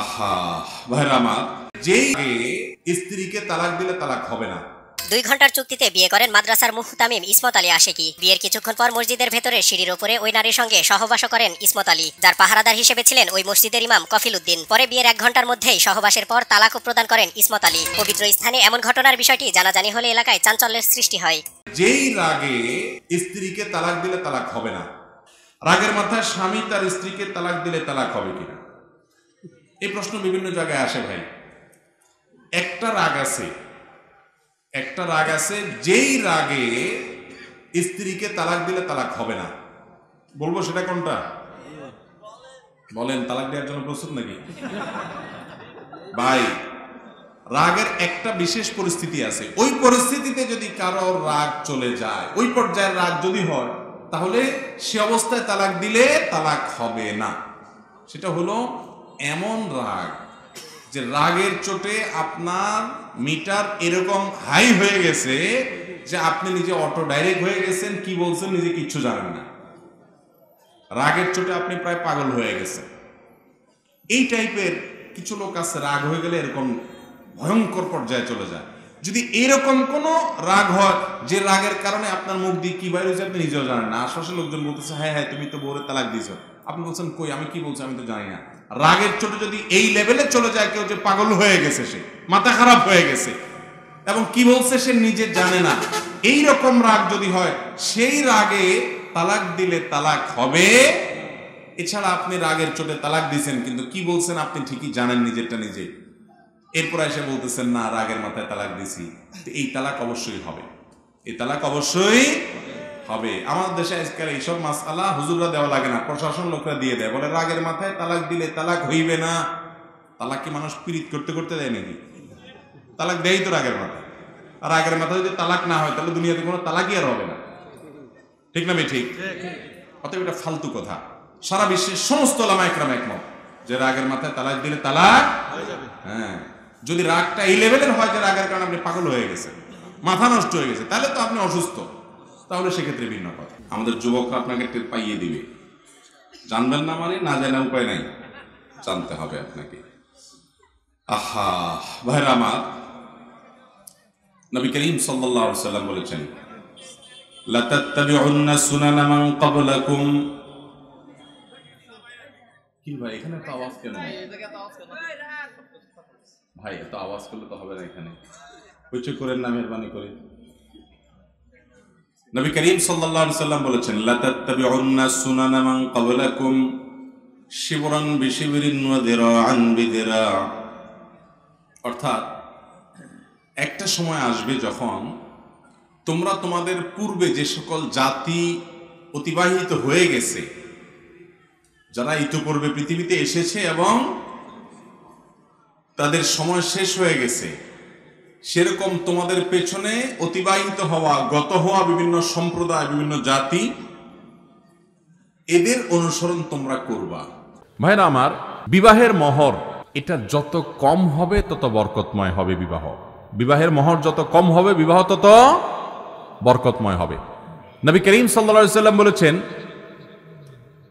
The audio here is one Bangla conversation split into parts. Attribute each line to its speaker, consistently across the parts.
Speaker 1: আহা ভাইরা আমার, যেই স্ত্রীকে তালাক দিলে তালাক হবে না।
Speaker 2: 2 ঘন্টার চুক্তিতে বিয়ে করেন মাদ্রাসার মুহতামিম ইসমত আলী আশিকি। বিয়ের কিছুক্ষণ পর মসজিদের ভেতরে সিঁড়ির উপরে ওই নারীর সঙ্গে সহবাস করেন ইসমত আলী, যার পাহারাদার হিসেবে ছিলেন ওই মসজিদের ইমাম কফিল উদ্দিন। পরে বিয়ের 1 ঘন্টার মধ্যেই সহবাসের পর তালাকও প্রদান করেন ইসমত আলী। পবিত্র স্থানে এমন ঘটনার বিষয়টি জানাজানি হলে এলাকায় চাঞ্চল্যের সৃষ্টি হয়।
Speaker 1: যেই রাগে স্ত্রীকে তালাক দিলে তালাক হবে না, রাগের মাথায় স্বামী তার স্ত্রীকে তালাক দিলে তালাক হবে কিনা, এই প্রশ্ন বিভিন্ন জায়গায় আসে ভাই। একটা রাগ আছে যেই রাগে স্ত্রীকে তালাক দিলে তালাক হবে না। বলবো সেটা কোনটা? বলেন, তালাক দেওয়ার জন্য প্রস্তুত নাকি ভাই? রাগের একটা বিশেষ পরিস্থিতি আছে, ওই পরিস্থিতিতে যদি কারো রাগ চলে যায়, ওই পর্যায়ের রাগ যদি হয়, তাহলে সে অবস্থায় তালাক দিলে তালাক হবে না। সেটা হলো এমন রাগ যে রাগের চোটে আপনার মিটার এরকম হাই হয়ে গেছে যে আপনি নিজে অটো ডাইরেক্ট হয়ে গেছেন, কি বলছেন নিজে কিচ্ছু জানেন না। রাগের চোটে আপনি প্রায় পাগল হয়ে গেছেন। এই টাইপের কিছু লোক আছে, রাগ হয়ে গেলে এরকম ভয়ঙ্কর পর্যায়ে চলে যায়। যদি এরকম কোন রাগ হয় যে রাগের কারণে আপনার মুখ দিয়ে কি বাইরে হয়েছে আপনি নিজেও জানেন না, আশপাশের লোকজন বলতেছে হ্যাঁ হ্যাঁ তুমি তো বউরে তালাক দিয়েছো, আপনি বলছেন কই আমি কি বলছি আমি তো জানি না। রাগের চোটে যদি এই লেভেলে চলে যায় কেউ, যে পাগল হয়ে গেছে, সে মাথা খারাপ হয়ে গেছে এবং কি বলছে সে নিজে জানে না, এই রকম রাগ যদি হয়, সেই রাগে তালাক দিলে তালাক হবে। এছাড়া আপনি রাগের চোটে তালাক দিয়েছেন কিন্তু কি বলছেন আপনি ঠিকই জানেন নিজেরটা নিজে, এরপর এসে বলতেছেন না রাগের মাথায় তালাক দিছি, এই তালাক অবশ্যই হবে, এই তালাক অবশ্যই হবে। আমাদের দেশে আজকাল এইসব মাসআলা হুজুররা দেওয়া লাগে না, প্রশাসন লোকরা দিয়ে দেয়, বলে রাগের মাথায় তালাক দিলে তালাক হইবে না। তালাক কি মানুষ পীড়িত করতে করতে দেয় নাকি? তালাক দেয় তো রাগের মাথায়। আর রাগের মাথায় যদি তালাক না হয় তাহলে দুনিয়াতে কোনো তালাকই আর হবে না। ঠিক না ভাই? ঠিক। অতএব এটা ফালতু কথা। সারা বিশ্বের সমস্ত ওলামা ইকরাম একমত যে রাগের মাথায় তালাক দিলে তালাক হয়ে যাবে। হ্যাঁ, যদি রাগটা এই লেভেলের হয় যে রাগের কারণে আপনি পাগল হয়ে গেছেন, মাথা নষ্ট হয়ে গেছে, তাহলে তো আপনি অসুস্থ, তাহলে সেক্ষেত্রে ভিন্ন কথা। আমাদের যুবকরা আপনাকে টের পাইয়ে দিবে, জানবেন না মানে না জানা উপায় নাই, জানতে হবে আপনাকে। আহা ভাইরা আমার, নবী করিম সাল্লাল্লাহু আলাইহি ওয়াসাল্লাম বলেছেন লা তাত্তাবিউন্না সুনানা মান ক্বাবলাকুম। কি ভাই এখানে তো আওয়াজ কেন ভাই? এত আওয়াজ করলে তো হবে না, এখানে কিছু করেন না মেহরবানি করে। নবী করিম সাল্লাল্লাহু আলাইহি ওয়াসাল্লাম বলেছেন লা তাত্তাবিউন্না সুনানা মান ক্বাবলাকুম শিবরান বিশিবরিন ওয়া দিরাআন বিদিরা। অর্থাৎ একটা সময় আসবে যখন তোমরা তোমাদের পূর্বে যে সকল জাতি অতিবাহিত হয়ে গেছে, যারা ইতিপূর্বে পৃথিবীতে এসেছে এবং তাদের সময় শেষ হয়ে গেছে, সেরকম তোমাদের পেছনে অতিবাহিত হওয়া গত হওয়া বিভিন্ন সম্প্রদায়, বিভিন্ন জাতি, এদের অনুসরণ তোমরা করবা।
Speaker 3: ভাইরা আমার, বিবাহের মহর এটা যত কম হবে তত বরকতময় হবে বিবাহ। বিবাহের মহর যত কম হবে বিবাহ তত বরকতময় হবে। নবী করিম সাল্লাল্লাহু আলাইহি ওয়াসাল্লাম বলেছেন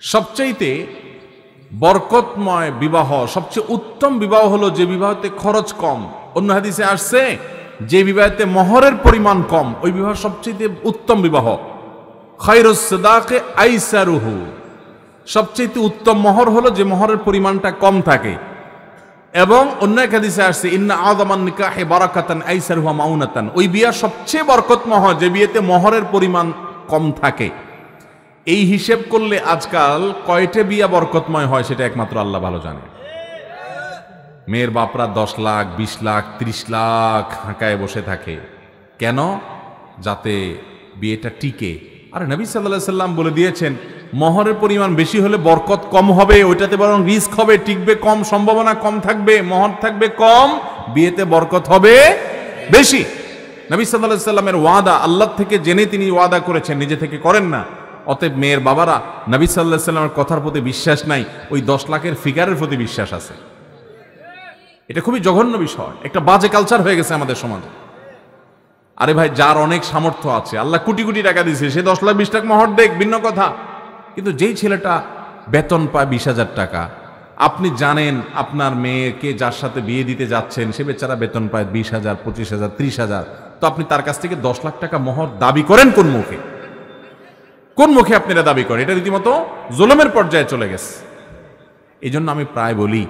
Speaker 3: সবচাইতে বরকতময় বিবাহ, সবচেয়ে উত্তম বিবাহ হলো যে বিবাহতে খরচ কম। অন্য হাদিসে আসছে যে বিবাহতে মহরের পরিমাণ কম, ওই বিবাহ সবচেয়ে উত্তম বিবাহ। খায়রুস সাদাকে আইসারুহু, সবচেয়ে উত্তম মহর হলো যে মহরের পরিমাণটা কম থাকে। এবং অন্য এক হাদিসে আসছে ইন্না আযামান নিকাহি বারাকাতান আইসারুহা মাউনাতান, ওই বিয়া সবচেয়ে বরকতময় যে বিয়েতে মহরের পরিমাণ কম থাকে। এই হিসেব করলে আজকাল কয়টা বিয়া বরকতময় হয় সেটা একমাত্র আল্লাহ ভালো জানে। মেয়ের বাপরা 10 লাখ 20 লাখ 30 লাখ হাঁকায় বসে থাকে, কেন? যাতে বিয়েটা টিকে। আর নবী সাল্লাল্লাহু আলাইহি সাল্লাম বলে দিয়েছেন মহরের পরিমাণ বেশি হলে বরকত কম হবে, ওইটাতে বরং রিস্ক হবে, টিকবে কম, সম্ভাবনা কম থাকবে, মহর থাকবে কম, বিয়েতে বরকত হবে বেশি। নবী সাল্লাল্লাহু আলাইহি সাল্লামের ওয়াদা আল্লাহ থেকে জেনে তিনি ওয়াদা করেছেন, নিজে থেকে করেন না। অতএব মেয়ের বাবারা নবী সাল্লাল্লাহু আলাইহি সাল্লামের কথার প্রতি বিশ্বাস নাই, ওই 10 লাখের ফিগারের প্রতি বিশ্বাস আছে। এটা খুবই জঘন্য বিষয়, একটা বাজে কালচার হয়ে গেছে আমাদের সমাজে। আরে ভাই, যার অনেক সামর্থ্য আছে, আল্লাহ কোটি কোটি টাকা দিয়েছে, সে 10 লাখ 20 লাখ মহর দেখ, ভিন্ন কথা। কিন্তু যেই ছেলেটা বেতন পায় 20,000 টাকা আপনি জানেন আপনার মেয়েকে যার সাথে বিয়ে দিতে যাচ্ছেন সে বেচারা বেতন পায় 20,000, 25,000, 30,000, তো আপনি তার কাছ থেকে 10 লাখ টাকা মোহর দাবি করেন কোন মুখে? কোন মুখে আপনি এটা দাবি করেন? এটা রীতিমতো জুলুমের পর্যায়ে চলে গেছে। এই জন্য আমি প্রায় বলি,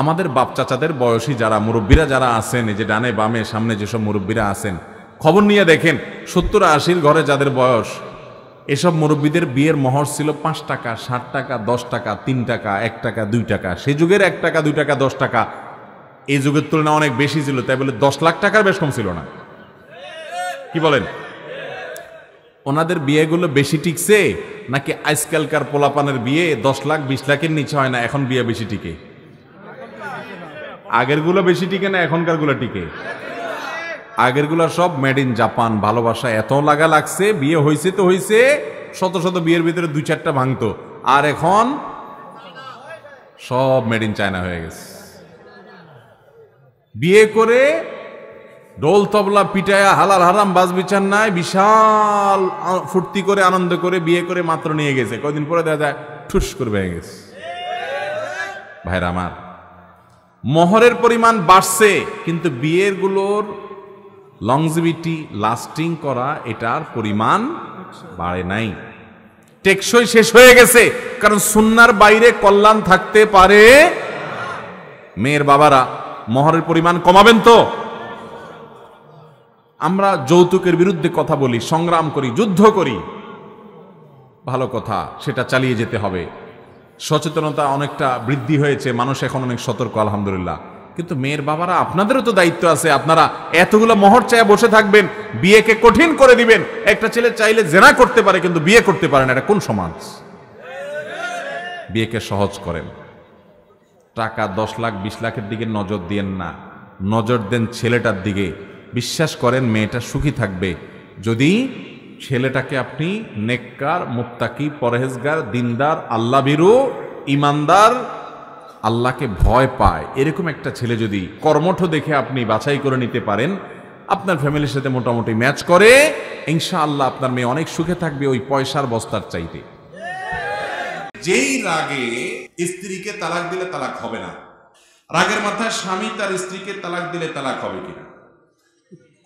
Speaker 3: আমাদের বাপ চাচাদের বয়সী যারা মুরব্বীরা যারা আছেন, এই যে ডানে বামে সামনে যেসব মুরব্বীরা আছেন, খবর নিয়ে দেখেন 70-80 ঘরে যাদের বয়স, এসব মুরব্বীদের বিয়ের মোহর ছিল 5 টাকা, 60 টাকা, 10 টাকা, 3 টাকা, 1 টাকা, 2 টাকা। সে যুগের 1 টাকা, 2 টাকা, 10 টাকা এই যুগের তুলনায় অনেক বেশি ছিল, তাই বলে 10 লাখ টাকার বেশ কম ছিল না। কি বলেন? ওনাদের বিয়েগুলো বেশি টিকছে নাকি আজকালকার পোলাপানের বিয়ে 10 লাখ 20 লাখের নিচে হয় না, এখন বিয়ে বেশি টিকে? আগের গুলো বেশি টিকে না এখনকার গুলো টিকে? আগের গুলা সব মেড ইন জাপান, ভালোবাসা এত লাগা লাগছে, বিয়ে হয়েছে তো হয়েছে, শত শত বিয়ের ভিতরে 2-4টা ভাঙতো, আর এখন সব মেড ইন চায়না হয়ে গেছে। বিয়ে করে ঢোল তবলা পিটায়া হালাল হারাম বাজ বিচার নাই, বিশাল ফুর্তি করে আনন্দ করে বিয়ে করে মাত্র নিয়ে গেছে, কয়দিন পরে দেখা যায় ঠুস করে ভেঙে গেছে। ভাইরা আমার, মোহরের পরিমাণ বাড়ছে কিন্তু বিয়ের গুলোর লংজিভিটি, লাস্টিং করা, এটার পরিমাণ বাড়ে নাই, টেকসই শেষ হয়ে গেছে। কারণ সুন্নার বাইরে কল্যাণ থাকতে পারে। মেয়ের বাবারা মোহরের পরিমাণ কমাবেন তো? আমরা যৌতুকের বিরুদ্ধে কথা বলি, সংগ্রাম করি, যুদ্ধ করি, ভালো কথা, সেটা চালিয়ে যেতে হবে। সচেতনতা অনেকটা বৃদ্ধি হয়েছে, মানুষ এখন অনেক সতর্ক আলহামদুলিল্লাহ। কিন্তু মেয়ের বাবারা আপনাদেরও তো দায়িত্ব আছে। আপনারা এতগুলো মোহর চায় বসে থাকবেন, বিয়েকে কঠিন করে দিবেন। একটা ছেলে চাইলে জেনা করতে পারে কিন্তু বিয়ে করতে পারে না, এটা কোন সমাজ? বিয়েকে সহজ করেন। টাকা 10 লাখ 20 লাখের দিকে নজর দিয়েন না, নজর দেন ছেলেটার দিকে। বিশ্বাস করেন মেয়েটা সুখী থাকবে যদি ছেলেটাকে আপনি নেককার, মুত্তাকি, পরহেজগার, দিনদার, আল্লাহ ভীরু, ইমানদার, আল্লাহকে ভয় পায় এরকম একটা ছেলে যদি কর্মঠ দেখে আপনি বাছাই করে নিতে পারেন, আপনার ফ্যামিলির সাথে মোটামুটি ম্যাচ করে, ইনশাআল্লাহ আপনার মেয়ে অনেক সুখে থাকবে ওই পয়সার বস্তার চাইতে।
Speaker 1: যেই রাগে স্ত্রীকে তালাক দিলে তালাক হবে না, রাগের মাথায় স্বামী তার স্ত্রীকে তালাক দিলে তালাক হবে কিনা,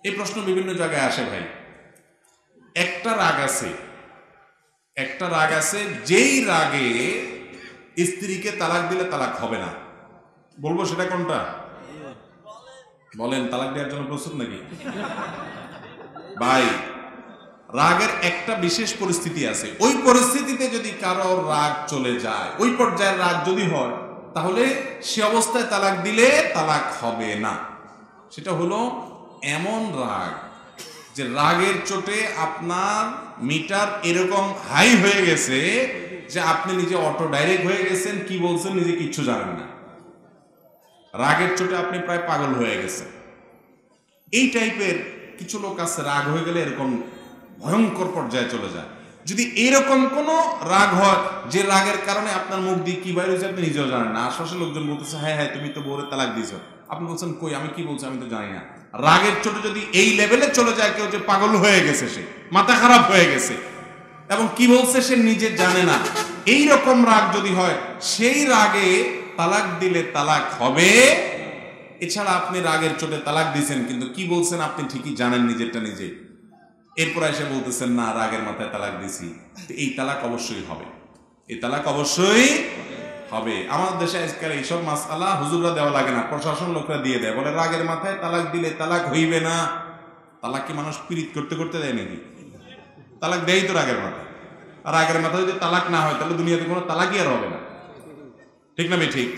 Speaker 1: এই প্রশ্ন বিভিন্ন জায়গায় আসে ভাই। একটা রাগ আছে যেই রাগে স্ত্রীকে তালাক দিলে তালাক হবে না। বলবো সেটা কোনটা? বলেন, তালাক দেওয়ার জন্য প্রস্তুত নাকি ভাই? রাগের একটা বিশেষ পরিস্থিতি আছে, ওই পরিস্থিতিতে যদি কারো রাগ চলে যায়, ওই পর্যায়ের রাগ যদি হয়, তাহলে সে অবস্থায় তালাক দিলে তালাক হবে না। সেটা হলো এমন রাগ যে রাগের চোটে আপনার মিটার এরকম হাই হয়ে গেছে যে আপনি নিজে অটো ডাইরেক্ট হয়ে গেছেন, কি বলছেন নিজে কিচ্ছু জানেন না। রাগের চোটে আপনি প্রায় পাগল হয়ে গেছেন। এই টাইপের কিছু লোক আছে, রাগ হয়ে গেলে এরকম ভয়ঙ্কর পর্যায়ে চলে যায়। যদি এরকম কোন রাগ হয় যে রাগের কারণে আপনার মুখ দিয়ে কি বাইরে হয়েছে আপনি নিজেও জানেন না, আশপাশের লোকজন বলতেছে হ্যাঁ হ্যাঁ তুমি তো বউরে তালাক দিয়েছো, আপনি বলছেন কই আমি কি বলছি আমি তো জানি না। রাগের চোটে যদি এই লেভেলে চলে যায় কেউ, যে পাগল হয়ে গেছে, সে মাথা খারাপ হয়ে গেছে এবং কি বলছে সে নিজে জানে না, এই রকম রাগ যদি হয়, সেই রাগে তালাক দিলে তালাক হবে। এছাড়া আপনি রাগের চোটে তালাক দিয়েছেন কিন্তু কি বলছেন আপনি ঠিকই জানেন নিজেরটা নিজে, এরপর এসে বলতেছেন না রাগের মাথায় তালাক দিছি, এই তালাক অবশ্যই হবে, এই তালাক অবশ্যই হবে। আমাদের দেশে আজকাল এইসব মাসআলা হুজুররা দেওয়া লাগে না, প্রশাসন লোকরা দিয়ে দেয়, বলে রাগের মাথায় তালাক দিলে তালাক হইবে না। তালাক কি মানুষ পীড়িত করতে করতে দেয় নাকি? তালাক দেয় তো রাগের মাথায়। আর রাগের মাথায় যদি তালাক না হয় তাহলে দুনিয়াতে কোনো তালাকই আর হবে না, ঠিক না? ঠিক।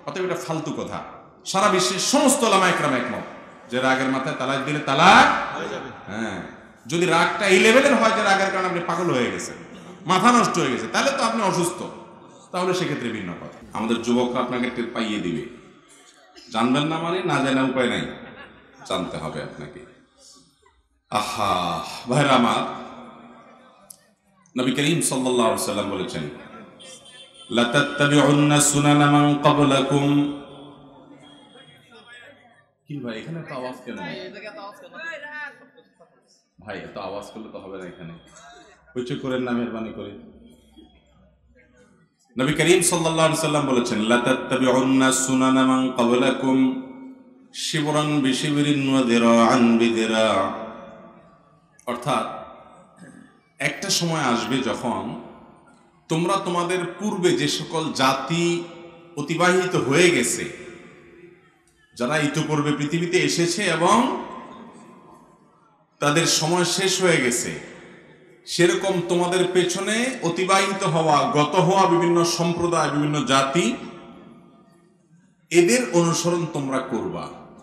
Speaker 1: অতএব এটা ফালতু কথা। সারা বিশ্বের সমস্ত ওলামা একরাম একমত যে রাগের মাথায় তালাক দিলে তালাক হয়ে যাবে। হ্যাঁ, যদি রাগটা এই লেভেলের হয় যে রাগের কারণে আপনি পাগল হয়ে গেছেন, মাথা নষ্ট হয়ে গেছে, তাহলে তো আপনি অসুস্থ, তাহলে সেক্ষেত্রে ভিন্ন কথা। আমাদের যুবকরা আপনাকে টের পাইয়ে দিবে, জানবেন না মানে না জানা উপায় নাই, জানতে হবে আপনাকে। আহা ভাইরা আমার, নবী করিম সাল্লাল্লাহু আলাইহি ওয়াসাল্লাম বলেছেন লাতাত্তাবিউন্না সুনানা মান ক্বাবলাকুম। কি ভাই এখানে তো আওয়াজ কেন ভাই? এত আওয়াজ করলে তো হবে না, এখানে হইচই করেন না মেহরবানি করে। নবী করিম সাল্লাল্লাহু আলাইহি সাল্লাম বলেছেন, লা তাত্তাবিউন্না সুনানা মান ক্বাবলাকুম শিবরান বিশিবরিন ওয়া দিরাআন বিদিরা। অর্থাৎ একটা সময় আসবে যখন তোমরা তোমাদের পূর্বে যে সকল জাতি অতিবাহিত হয়ে গেছে, যারা ইতিপূর্বে পৃথিবীতে এসেছে এবং তাদের সময় শেষ হয়ে গেছে, সেরকম তোমাদের পেছনে অতিবাহিত হওয়া, গত হওয়া বিভিন্ন সম্প্রদায়, বিভিন্ন জাতি, এদের অনুসরণ তোমরা করবা।